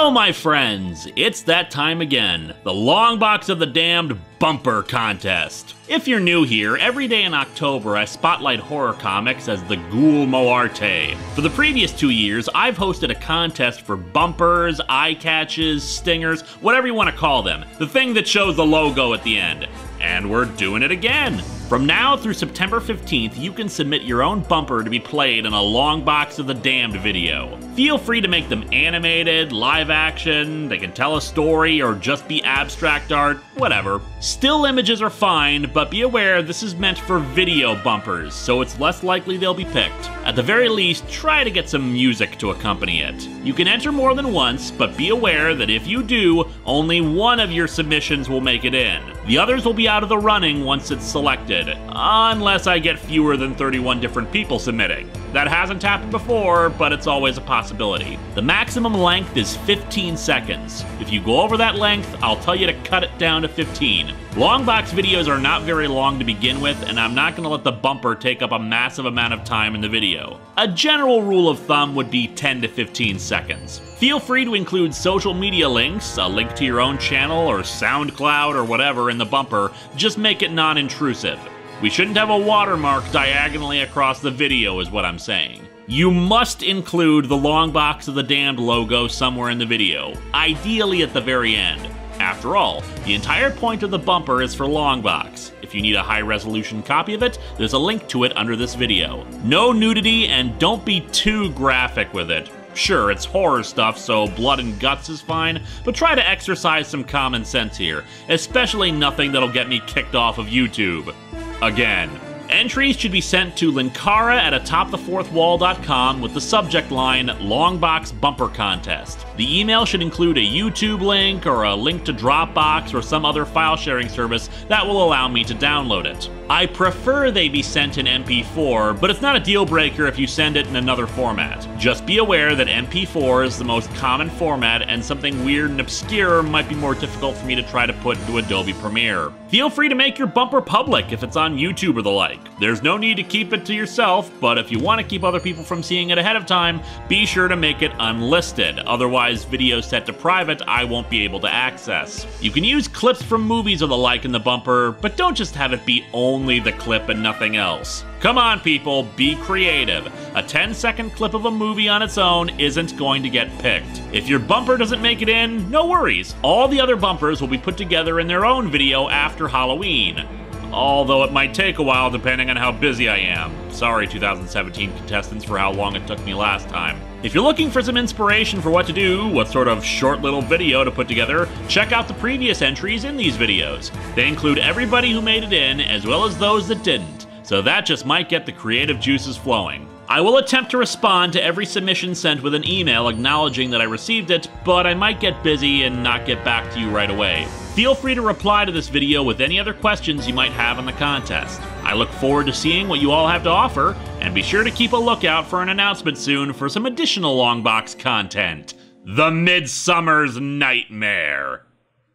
Well, my friends, it's that time again. The Longbox of the Damned Bumper Contest. If you're new here, every day in October I spotlight horror comics as the Ghoul Moarte. For the previous 2 years, I've hosted a contest for bumpers, eye catches, stingers, whatever you want to call them. The thing that shows the logo at the end. And we're doing it again. From now through September 15th, you can submit your own bumper to be played in a Longbox of the Damned video. Feel free to make them animated, live action, they can tell a story, or just be abstract art, whatever. Still images are fine, but be aware this is meant for video bumpers, so it's less likely they'll be picked. At the very least, try to get some music to accompany it. You can enter more than once, but be aware that if you do, only one of your submissions will make it in. The others will be out of the running once it's selected. Unless I get fewer than 31 different people submitting. That hasn't happened before, but it's always a possibility. The maximum length is 15 seconds. If you go over that length, I'll tell you to cut it down to 15. Longbox videos are not very long to begin with, and I'm not going to let the bumper take up a massive amount of time in the video. A general rule of thumb would be 10 to 15 seconds. Feel free to include social media links, a link to your own channel or SoundCloud or whatever in the bumper, just make it non-intrusive. We shouldn't have a watermark diagonally across the video is what I'm saying. You must include the Longbox of the Damned logo somewhere in the video, ideally at the very end. After all, the entire point of the bumper is for Longbox. If you need a high-resolution copy of it, there's a link to it under this video. No nudity, and don't be too graphic with it. Sure, it's horror stuff, so blood and guts is fine, but try to exercise some common sense here, especially nothing that'll get me kicked off of YouTube. Again. Entries should be sent to Linkara-AtopTheFourthWall.com with the subject line, Longbox Bumper Contest. The email should include a YouTube link or a link to Dropbox or some other file sharing service that will allow me to download it. I prefer they be sent in MP4, but it's not a deal breaker if you send it in another format. Just be aware that MP4 is the most common format and something weird and obscure might be more difficult for me to try to put into Adobe Premiere. Feel free to make your bumper public if it's on YouTube or the like. There's no need to keep it to yourself, but if you want to keep other people from seeing it ahead of time, be sure to make it unlisted. Otherwise, videos set to private I won't be able to access. You can use clips from movies or the like in the bumper, but don't just have it be only the clip and nothing else. Come on people, be creative. A 10-second clip of a movie on its own isn't going to get picked. If your bumper doesn't make it in, no worries. All the other bumpers will be put together in their own video after Halloween. Although it might take a while depending on how busy I am. Sorry 2017 contestants for how long it took me last time. If you're looking for some inspiration for what to do, what sort of short little video to put together, check out the previous entries in these videos. They include everybody who made it in, as well as those that didn't, so that just might get the creative juices flowing. I will attempt to respond to every submission sent with an email acknowledging that I received it, but I might get busy and not get back to you right away. Feel free to reply to this video with any other questions you might have on the contest. I look forward to seeing what you all have to offer, and be sure to keep a lookout for an announcement soon for some additional Longbox content. The Midsummer's Nightmare.